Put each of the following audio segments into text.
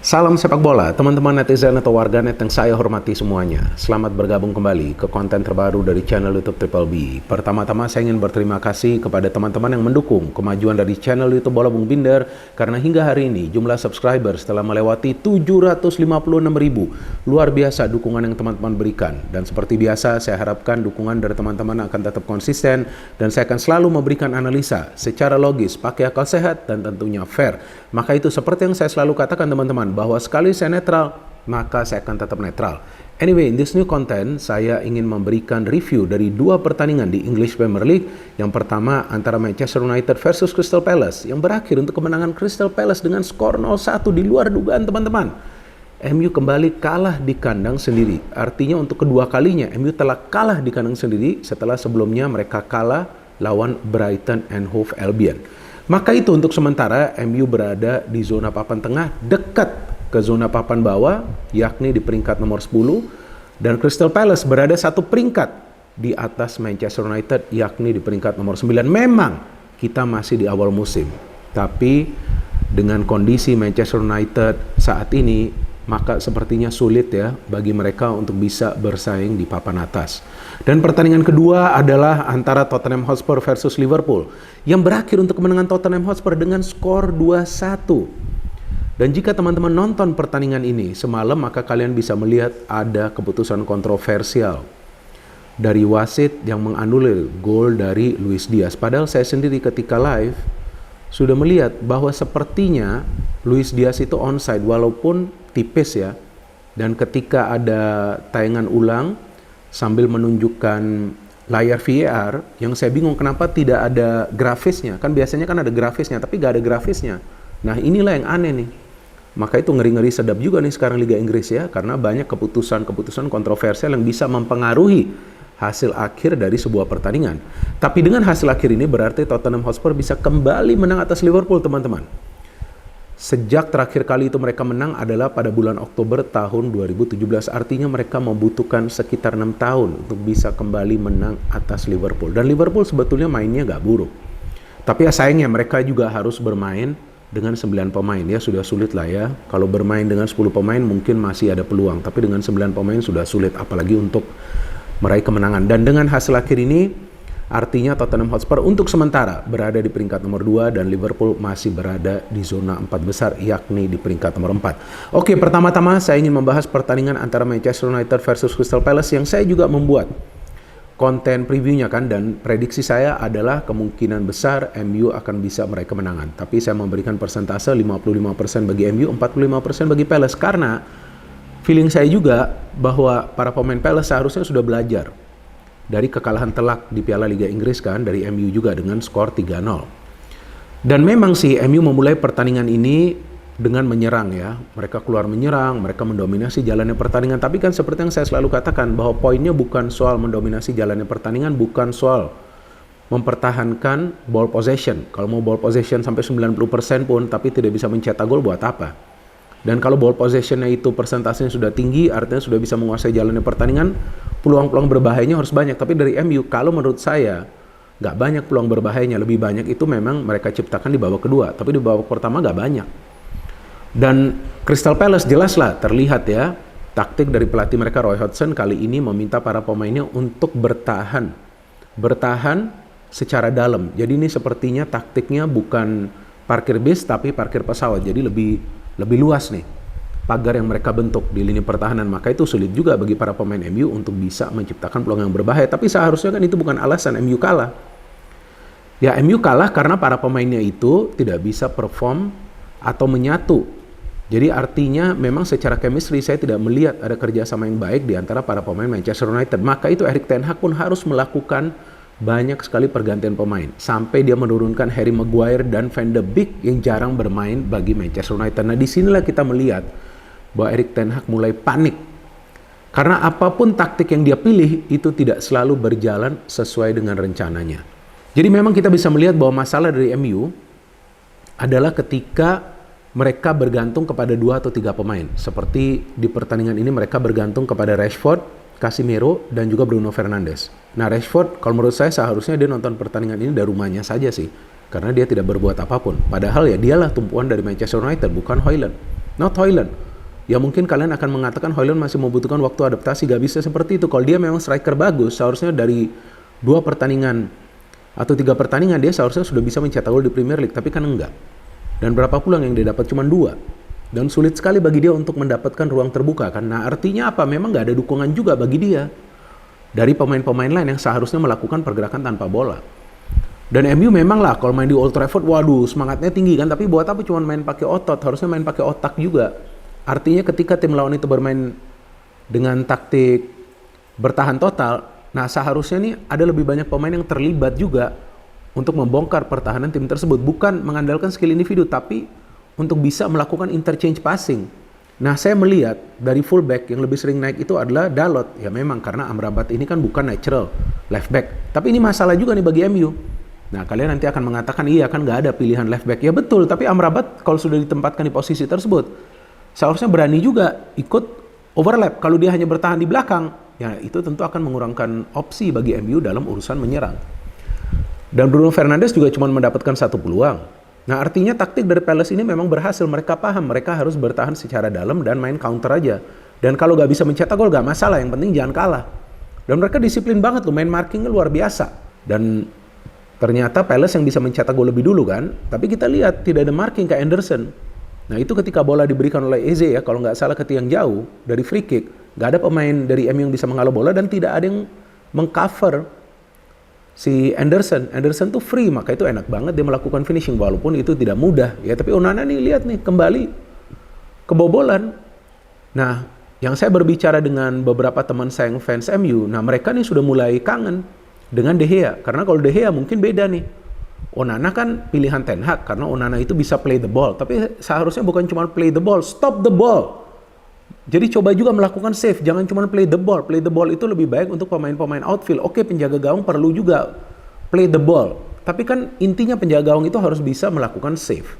Salam sepak bola, teman-teman netizen atau warganet yang saya hormati semuanya. Selamat bergabung kembali ke konten terbaru dari channel YouTube Triple B. Pertama-tama saya ingin berterima kasih kepada teman-teman yang mendukung kemajuan dari channel YouTube Bola Bung Binder, karena hingga hari ini jumlah subscribers telah melewati 756.000. Luar biasa dukungan yang teman-teman berikan. Dan seperti biasa, saya harapkan dukungan dari teman-teman akan tetap konsisten dan saya akan selalu memberikan analisa secara logis, pakai akal sehat dan tentunya fair. Maka itu seperti yang saya selalu katakan teman-teman, bahwa sekali saya netral, maka saya akan tetap netral. Anyway, in this new content, saya ingin memberikan review dari dua pertandingan di English Premier League. Yang pertama antara Manchester United versus Crystal Palace, yang berakhir untuk kemenangan Crystal Palace dengan skor 0-1 di luar dugaan teman-teman. MU kembali kalah di kandang sendiri. Artinya untuk kedua kalinya MU telah kalah di kandang sendiri setelah sebelumnya mereka kalah lawan Brighton and Hove Albion. Maka itu untuk sementara MU berada di zona papan tengah dekat ke zona papan bawah, yakni di peringkat nomor 10, dan Crystal Palace berada satu peringkat di atas Manchester United, yakni di peringkat nomor 9. Memang kita masih di awal musim, tapi dengan kondisi Manchester United saat ini, maka sepertinya sulit ya bagi mereka untuk bisa bersaing di papan atas. Dan pertandingan kedua adalah antara Tottenham Hotspur versus Liverpool, yang berakhir untuk kemenangan Tottenham Hotspur dengan skor 2-1. Dan jika teman-teman nonton pertandingan ini semalam, maka kalian bisa melihat ada keputusan kontroversial dari wasit yang menganulir gol dari Luis Diaz. Padahal saya sendiri ketika live sudah melihat bahwa sepertinya Luis Diaz itu onside walaupun tipis ya. Dan ketika ada tayangan ulang sambil menunjukkan layar VAR, yang saya bingung kenapa tidak ada grafisnya. Kan biasanya kan ada grafisnya, tapi gak ada grafisnya. Nah inilah yang aneh nih. Maka itu ngeri-ngeri sedap juga nih sekarang Liga Inggris ya, karena banyak keputusan-keputusan kontroversial yang bisa mempengaruhi hasil akhir dari sebuah pertandingan. Tapi dengan hasil akhir ini berarti Tottenham Hotspur bisa kembali menang atas Liverpool teman-teman. Sejak terakhir kali itu mereka menang adalah pada bulan Oktober tahun 2017. Artinya mereka membutuhkan sekitar 6 tahun untuk bisa kembali menang atas Liverpool. Dan Liverpool sebetulnya mainnya gak buruk. Tapi ya sayangnya mereka juga harus bermain dengan 9 pemain. Ya sudah sulit lah ya. Kalau bermain dengan 10 pemain mungkin masih ada peluang. Tapi dengan 9 pemain sudah sulit, apalagi untuk meraih kemenangan. Dan dengan hasil akhir ini, artinya Tottenham Hotspur untuk sementara berada di peringkat nomor 2 dan Liverpool masih berada di zona 4 besar, yakni di peringkat nomor 4. Oke, pertama-tama saya ingin membahas pertandingan antara Manchester United versus Crystal Palace yang saya juga membuat konten previewnya kan, dan prediksi saya adalah kemungkinan besar MU akan bisa meraih kemenangan. Tapi saya memberikan persentase 55% bagi MU, 45% bagi Palace, karena feeling saya juga bahwa para pemain Palace seharusnya sudah belajar dari kekalahan telak di Piala Liga Inggris kan, dari MU juga dengan skor 3-0. Dan memang sih MU memulai pertandingan ini dengan menyerang ya. Mereka keluar menyerang, mereka mendominasi jalannya pertandingan. Tapi kan seperti yang saya selalu katakan, bahwa poinnya bukan soal mendominasi jalannya pertandingan, bukan soal mempertahankan ball possession. Kalau mau ball possession sampai 90% pun tapi tidak bisa mencetak gol, buat apa? Dan kalau ball possession-nya itu persentasenya sudah tinggi, artinya sudah bisa menguasai jalannya pertandingan, peluang-peluang berbahayanya harus banyak. Tapi dari MU, kalau menurut saya, nggak banyak peluang berbahayanya. Lebih banyak itu memang mereka ciptakan di babak kedua. Tapi di babak pertama nggak banyak. Dan Crystal Palace jelaslah terlihat ya, taktik dari pelatih mereka Roy Hodgson kali ini meminta para pemainnya untuk bertahan secara dalam. Jadi ini sepertinya taktiknya bukan parkir bis tapi parkir pesawat. Jadi lebih luas nih pagar yang mereka bentuk di lini pertahanan. Maka itu sulit juga bagi para pemain MU untuk bisa menciptakan peluang yang berbahaya. Tapi seharusnya kan itu bukan alasan MU kalah. Ya MU kalah karena para pemainnya itu tidak bisa perform atau menyatu. Jadi artinya memang secara chemistry saya tidak melihat ada kerjasama yang baik di antara para pemain Manchester United. Maka itu Erik ten Hag pun harus melakukan banyak sekali pergantian pemain. Sampai dia menurunkan Harry Maguire dan Van de Beek yang jarang bermain bagi Manchester United. Nah disinilah kita melihat bahwa Erik ten Hag mulai panik. Karena apapun taktik yang dia pilih itu tidak selalu berjalan sesuai dengan rencananya. Jadi memang kita bisa melihat bahwa masalah dari MU adalah ketika mereka bergantung kepada 2 atau 3 pemain. Seperti di pertandingan ini mereka bergantung kepada Rashford, Casemiro, dan juga Bruno Fernandes. Nah Rashford kalau menurut saya seharusnya dia nonton pertandingan ini dari rumahnya saja sih. Karena dia tidak berbuat apapun. Padahal ya dialah tumpuan dari Manchester United, bukan Højlund. not Højlund. Ya mungkin kalian akan mengatakan Højlund masih membutuhkan waktu adaptasi, gak bisa seperti itu. Kalau dia memang striker bagus, seharusnya dari 2 pertandingan atau 3 pertandingan dia seharusnya sudah bisa mencetak gol di Premier League, tapi kan enggak. Dan berapa peluang yang dia dapat? Cuma 2. Dan sulit sekali bagi dia untuk mendapatkan ruang terbuka kan. Nah artinya apa? Memang gak ada dukungan juga bagi dia dari pemain-pemain lain yang seharusnya melakukan pergerakan tanpa bola. Dan MU memang lah kalau main di Old Trafford, waduh semangatnya tinggi kan, tapi buat apa cuma main pakai otot, harusnya main pakai otak juga. Artinya ketika tim lawan itu bermain dengan taktik bertahan total, nah seharusnya nih ada lebih banyak pemain yang terlibat juga untuk membongkar pertahanan tim tersebut. Bukan mengandalkan skill individu, tapi untuk bisa melakukan interchange passing. Nah saya melihat dari fullback yang lebih sering naik itu adalah Dalot. Ya memang karena Amrabat ini kan bukan natural left back. Tapi ini masalah juga nih bagi MU. Nah kalian nanti akan mengatakan iya kan gak ada pilihan left back. Ya betul, tapi Amrabat kalau sudah ditempatkan di posisi tersebut seharusnya berani juga ikut overlap. Kalau dia hanya bertahan di belakang, ya itu tentu akan mengurangkan opsi bagi MU dalam urusan menyerang. Dan Bruno Fernandes juga cuma mendapatkan 1 peluang. Nah artinya taktik dari Palace ini memang berhasil. Mereka paham, mereka harus bertahan secara dalam dan main counter aja. Dan kalau gak bisa mencetak gol gak masalah, yang penting jangan kalah. Dan mereka disiplin banget loh, main markingnya luar biasa. Dan ternyata Palace yang bisa mencetak gol lebih dulu kan. Tapi kita lihat tidak ada marking ke Anderson. Nah itu ketika bola diberikan oleh Eze ya, kalau nggak salah ke tiang jauh dari free kick, nggak ada pemain dari MU yang bisa menghalau bola dan tidak ada yang mengcover si Anderson. Anderson tuh free, maka itu enak banget dia melakukan finishing walaupun itu tidak mudah ya. Tapi Onana nih lihat nih kembali kebobolan. Nah yang saya berbicara dengan beberapa teman saya yang fans MU, nah mereka nih sudah mulai kangen dengan De Gea, karena kalau De Gea mungkin beda nih. Onana kan pilihan Ten Hag karena Onana itu bisa play the ball, tapi seharusnya bukan cuma play the ball, stop the ball. Jadi coba juga melakukan save, jangan cuma play the ball. Play the ball itu lebih baik untuk pemain-pemain outfield. Oke, penjaga gawang perlu juga play the ball, tapi kan intinya penjaga gawang itu harus bisa melakukan save.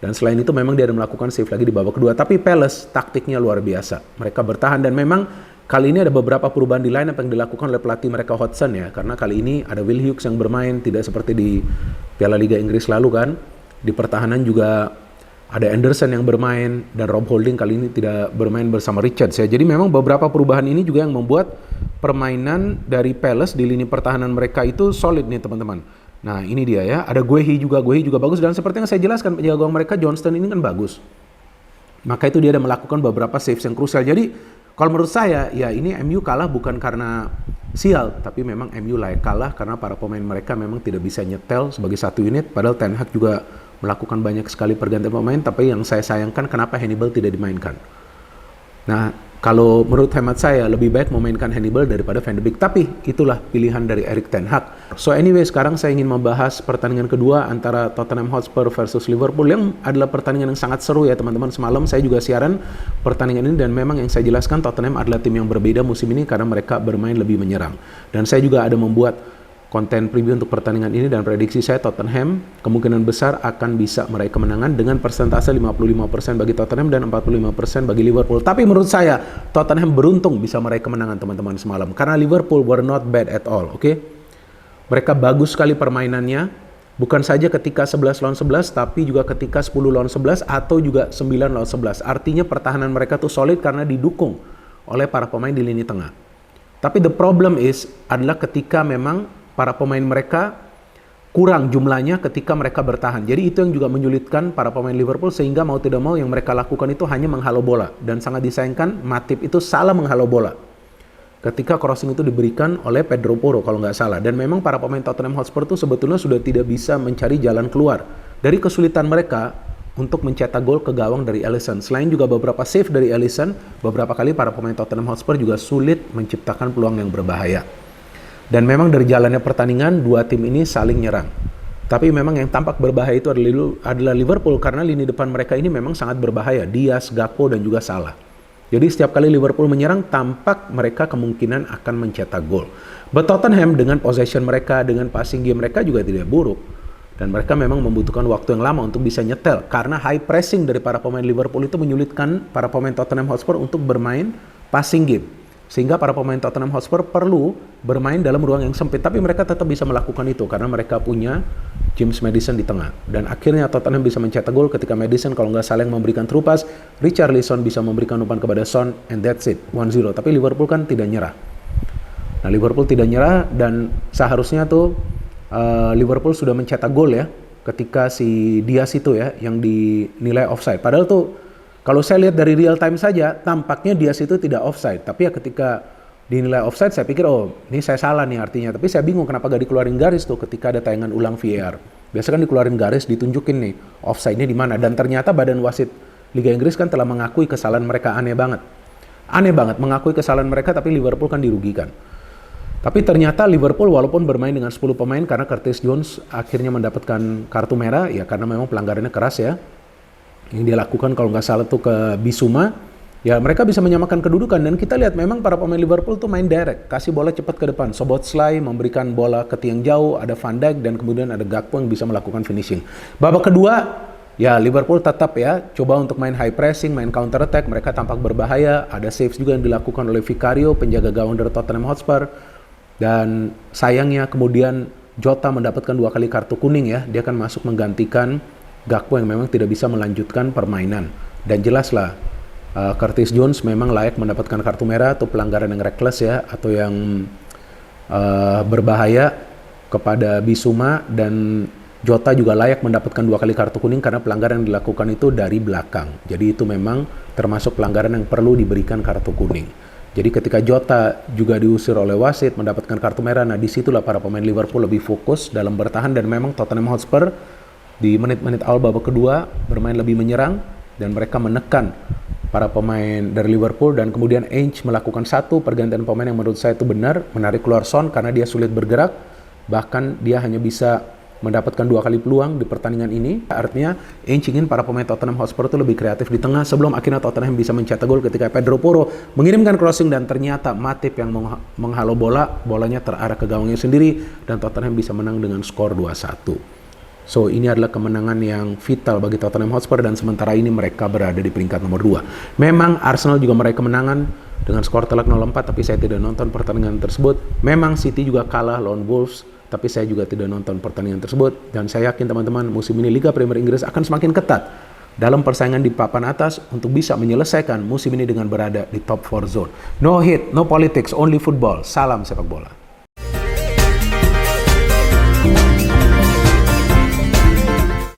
Dan selain itu memang dia ada melakukan save lagi di babak kedua. Tapi Palace taktiknya luar biasa, mereka bertahan dan memang kali ini ada beberapa perubahan di line up yang dilakukan oleh pelatih mereka Hodgson ya. Karena kali ini ada Will Hughes yang bermain, tidak seperti di Piala Liga Inggris lalu kan. Di pertahanan juga ada Anderson yang bermain dan Rob Holding kali ini tidak bermain bersama Richards ya. Jadi memang beberapa perubahan ini juga yang membuat permainan dari Palace di lini pertahanan mereka itu solid nih teman-teman. Nah ini dia ya, ada Guehi juga bagus. Dan seperti yang saya jelaskan, penjaga gawang mereka Johnston ini kan bagus. Maka itu dia ada melakukan beberapa saves yang krusial. Jadi kalau menurut saya, ya ini MU kalah bukan karena sial, tapi memang MU layak kalah karena para pemain mereka memang tidak bisa nyetel sebagai satu unit. Padahal Ten Hag juga melakukan banyak sekali pergantian pemain, tapi yang saya sayangkan kenapa Hannibal tidak dimainkan. Nah, kalau menurut hemat saya lebih baik memainkan Hannibal daripada Van de Beek, tapi itulah pilihan dari Erik ten Hag. So anyway, sekarang saya ingin membahas pertandingan kedua antara Tottenham Hotspur versus Liverpool yang adalah pertandingan yang sangat seru ya teman-teman. Semalam saya juga siaran pertandingan ini dan memang yang saya jelaskan Tottenham adalah tim yang berbeda musim ini karena mereka bermain lebih menyerang. Dan saya juga ada membuat konten preview untuk pertandingan ini dan prediksi saya Tottenham kemungkinan besar akan bisa meraih kemenangan dengan persentase 55% bagi Tottenham dan 45% bagi Liverpool. Tapi menurut saya Tottenham beruntung bisa meraih kemenangan teman-teman semalam karena Liverpool were not bad at all, oke? Mereka bagus sekali permainannya, bukan saja ketika 11 lawan 11 tapi juga ketika 10 lawan 11 atau juga 9 lawan 11. Artinya pertahanan mereka tuh solid karena didukung oleh para pemain di lini tengah. Tapi the problem adalah ketika memang para pemain mereka kurang jumlahnya ketika mereka bertahan. Jadi itu yang juga menyulitkan para pemain Liverpool sehingga mau tidak mau yang mereka lakukan itu hanya menghalau bola. Dan sangat disayangkan Matip itu salah menghalau bola ketika crossing itu diberikan oleh Pedro Porro kalau nggak salah. Dan memang para pemain Tottenham Hotspur itu sebetulnya sudah tidak bisa mencari jalan keluar dari kesulitan mereka untuk mencetak gol ke gawang dari Alisson. Selain juga beberapa save dari Alisson, beberapa kali para pemain Tottenham Hotspur juga sulit menciptakan peluang yang berbahaya. Dan memang dari jalannya pertandingan, dua tim ini saling nyerang. Tapi memang yang tampak berbahaya itu adalah Liverpool karena lini depan mereka ini memang sangat berbahaya. Diaz, Gakpo, dan juga Salah. Jadi setiap kali Liverpool menyerang, tampak mereka kemungkinan akan mencetak gol. But Tottenham dengan possession mereka, dengan passing game mereka juga tidak buruk. Dan mereka memang membutuhkan waktu yang lama untuk bisa nyetel. Karena high pressing dari para pemain Liverpool itu menyulitkan para pemain Tottenham Hotspur untuk bermain passing game. Sehingga para pemain Tottenham Hotspur perlu bermain dalam ruang yang sempit. Tapi mereka tetap bisa melakukan itu karena mereka punya James Maddison di tengah. Dan akhirnya Tottenham bisa mencetak gol ketika Maddison kalau nggak salah yang memberikan terupas, Richarlison bisa memberikan umpan kepada Son, and that's it, 1-0. Tapi Liverpool kan tidak nyerah. Nah, Liverpool tidak nyerah dan seharusnya tuh Liverpool sudah mencetak gol ya ketika si Diaz itu ya yang dinilai offside. Padahal tuh kalau saya lihat dari real time saja tampaknya Diaz itu tidak offside. Tapi ya ketika dinilai offside saya pikir oh ini saya salah nih artinya. Tapi saya bingung kenapa gak dikeluarin garis tuh ketika ada tayangan ulang VAR. Biasa kan dikeluarin garis ditunjukin nih offside-nya di mana. Dan ternyata badan wasit Liga Inggris kan telah mengakui kesalahan mereka. Aneh banget mengakui kesalahan mereka tapi Liverpool kan dirugikan. Tapi ternyata Liverpool walaupun bermain dengan 10 pemain karena Curtis Jones akhirnya mendapatkan kartu merah ya karena memang pelanggarannya keras ya. Yang dia lakukan kalau nggak salah tuh ke Bissouma. Ya mereka bisa menyamakan kedudukan dan kita lihat memang para pemain Liverpool tuh main direct. Kasih bola cepat ke depan. Szoboszlai memberikan bola ke tiang jauh. Ada Van Dijk dan kemudian ada Gakpo yang bisa melakukan finishing. Babak kedua ya Liverpool tetap ya coba untuk main high pressing, main counter attack. Mereka tampak berbahaya. Ada saves juga yang dilakukan oleh Vicario, penjaga gawang dari Tottenham Hotspur. Dan sayangnya kemudian Jota mendapatkan 2 kali kartu kuning ya. Dia akan masuk menggantikan Gakpo yang memang tidak bisa melanjutkan permainan. Dan jelaslah Curtis Jones memang layak mendapatkan kartu merah atau pelanggaran yang reckless ya. Atau yang berbahaya kepada Bissouma. Dan Jota juga layak mendapatkan 2 kali kartu kuning karena pelanggaran yang dilakukan itu dari belakang. Jadi itu memang termasuk pelanggaran yang perlu diberikan kartu kuning. Jadi ketika Jota juga diusir oleh wasit mendapatkan kartu merah, nah disitulah para pemain Liverpool lebih fokus dalam bertahan dan memang Tottenham Hotspur di menit-menit awal babak kedua bermain lebih menyerang dan mereka menekan para pemain dari Liverpool dan kemudian Ainge melakukan satu pergantian pemain yang menurut saya itu benar, menarik keluar Son karena dia sulit bergerak, bahkan dia hanya bisa mendapatkan 2 kali peluang di pertandingan ini. Artinya Ainge ingin para pemain Tottenham Hotspur itu lebih kreatif di tengah sebelum akhirnya Tottenham bisa mencetak gol ketika Pedro Porro mengirimkan crossing dan ternyata Matip yang menghalau bolanya terarah ke gawangnya sendiri dan Tottenham bisa menang dengan skor 2-1. So ini adalah kemenangan yang vital bagi Tottenham Hotspur dan sementara ini mereka berada di peringkat nomor 2. Memang Arsenal juga meraih kemenangan dengan skor telak 0-4 tapi saya tidak nonton pertandingan tersebut. Memang City juga kalah lawan Wolves tapi saya juga tidak nonton pertandingan tersebut dan saya yakin teman-teman musim ini Liga Premier Inggris akan semakin ketat dalam persaingan di papan atas untuk bisa menyelesaikan musim ini dengan berada di top 4 zone. No hate, no politics, only football. Salam sepak bola.